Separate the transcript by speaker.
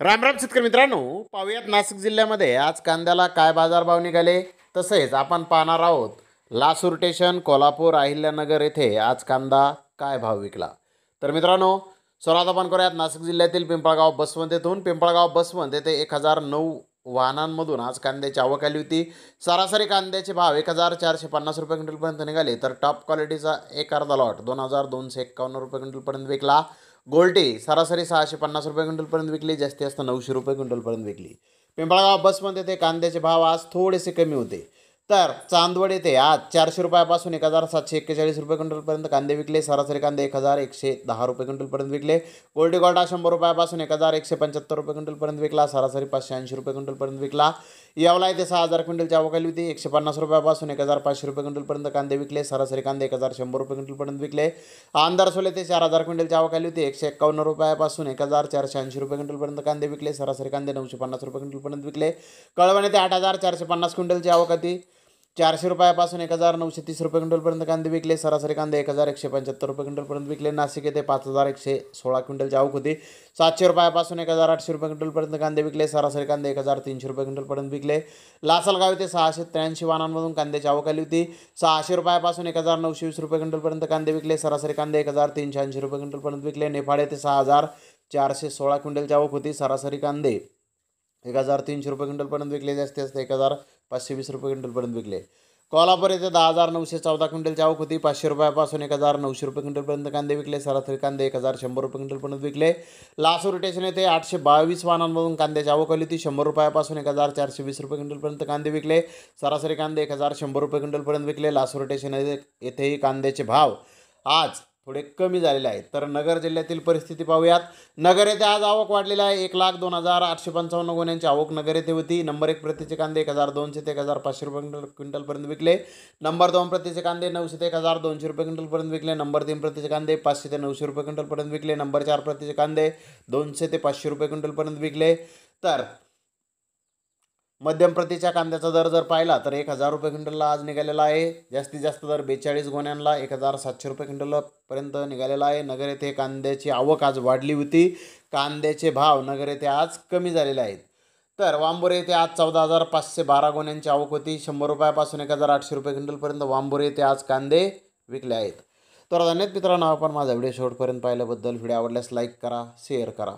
Speaker 1: रामराम शेतकरी मित्रांनो, पाहूयात नाशिक जिल्ह्यामध्ये आज कांद्याला काय बाजारभाव निघाले। तसेच आपण पाहणार आहोत लासूर स्टेशन, कोल्हापूर, अहिल्यानगर येथे आज कांदा काय भाव विकला। तर मित्रांनो, सर्वात आपण करूयात नाशिक जिल्ह्यातील पिंपळगाव बसवंत येथून। पिंपळगाव बसवंत येथे 1009 वाहनांमधून आज कांद्याची आवक आली होती। सरासरी कांद्याचे भाव 1450 रुपये क्विंटलपर्यंत निघाले। तर टॉप क्वालिटीचा एक अर्धा लॉट 2251 रुपये क्विंटलपर्यंत विकला। गोल्टी सरासरी 650 रुपये क्विंटलपर्यंत विकली, जास्तीत जास्त 900 रुपये क्विंटलपर्यंत विकली। पिंपळगाव बसवंत येथे कांद्याचे भाव आज थोडेसे कमी होते। तर चांदवड येथे आज 400 रुपयापासून 1741 रुपये क्विंटलपर्यंत कांदे विकले। सरासरी कांदे 1110 रुपये क्विंटलपर्यंत विकले। गोल्डी गोल्डा 100 रुपयापासून 1175 रुपये क्विंटलपर्यंत विकला। सरासरी 580 रुपये क्विंटलपर्यंत विकला। येवला येथे 6000 क्विंटलची आवक आली होती। 150 रुपयापासून 1500 रुपये क्विंटलपर्यंत कांदे विकले। सरासरी कांदे 1100 रुपये क्विंटलपर्यंत विकले। आंदरसोल येथे 4000 क्विंटलची आवक आली होती। 151 रुपयापासून 1480 रुपये क्विंटलपर्यंत कांदे विकले। सरासरी कांदे 950 रुपये क्विंटलपर्यंत विकले। कळवण येथे 8450 क्विंटलची आवक होती। 400 रुपयापासून 1930 रुपये क्विंटलपर्यंत कांदे विकले। सरासरी कांदे 1175 रुपये क्विंटलपर्यंत विकले। नाशिक येथे 5116 क्विंटलची आवक होती। 700 रुपयापासून 1800 रुपये क्विंटलपर्यंत कांदे विकले। सरासरी कांदे 1300 रुपये क्विंटलपर्यंत विकले। लासलगाव येथे 683 वाहनांमधून कांद्याची आवक आली होती। 600 रुपयापासून 1920 रुपये क्विंटलपर्यंत कांदे विकले। सरासरी कांदे 1380 रुपये क्विंटलपर्यंत विकले। नेपाळ येथे 6416 क्विंटलची आवक होती। सरासरी कांदे 1300 रुपये क्विंटलपर्यंत विकले। जास्तीत जास्त 1520 रुपये क्विंटलपर्यंत विकले। कोल्हापूर येथे 10914 क्विंटलची आवक होती। 500 रुपयापासून 1900 रुपये क्विंटलपर्यंत कांदे विकले। सरासरी कांदे 1100 रुपये क्विंटलपर्यंत विकले। लासूर स्टेशन येथे 822 वाहनांमधून कांद्याची आवक आली होती। 100 रुपयापासून 1420 रुपये क्विंटलपर्यंत कांदे विकले। सरासरी कांदे 1100 रुपये क्विंटलपर्यंत विकले। लासूर स्टेशन येथेही कांद्याचे भाव आज थोडे कमी झालेले आहेत। तर नगर जिल्ह्यातील परिस्थिती पाहूयात। नगर येथे आज आवक वाढलेली आहे। 1,02,855 गोण्यांची आवक नगर येथे होती। नंबर 1 प्रतीचे कांदे 1200 ते 1500 रुपये क्विंटलपर्यंत विकले। नंबर 2 प्रतीचे कांदे 900 ते 1200 रुपये क्विंटलपर्यंत विकले। नंबर 3 प्रतीचे कांदे 500 ते 900 रुपये क्विंटलपर्यंत विकले। नंबर 4 प्रतीचे कांदे 200 ते 500 रुपये क्विंटलपर्यंत विकले। तर मध्यम प्रतीच्या कांद्याचा दर जर पाहिला तर 1000 रुपये क्विंटलला आज निघालेला आहे। जास्तीत जास्त दर 42 गोण्यांना 1700 रुपये क्विंटलपर्यंत निघालेला आहे। नगर येथे कांद्याची आवक आज वाढली होती। कांद्याचे भाव नगर येथे आज कमी झालेले आहेत। तर वांबोरे येथे आज 14512 गोण्यांची आवक होती। 100 रुपयापासून 1800 रुपये क्विंटलपर्यंत वांबोरे येथे आज कांदे विकले आहेत। तर धन्यवाद मित्रांनो, आपण माझा व्हिडिओ शेवटपर्यंत पाहिल्याबद्दल। व्हिडिओ आवडल्यास लाईक करा, शेअर करा।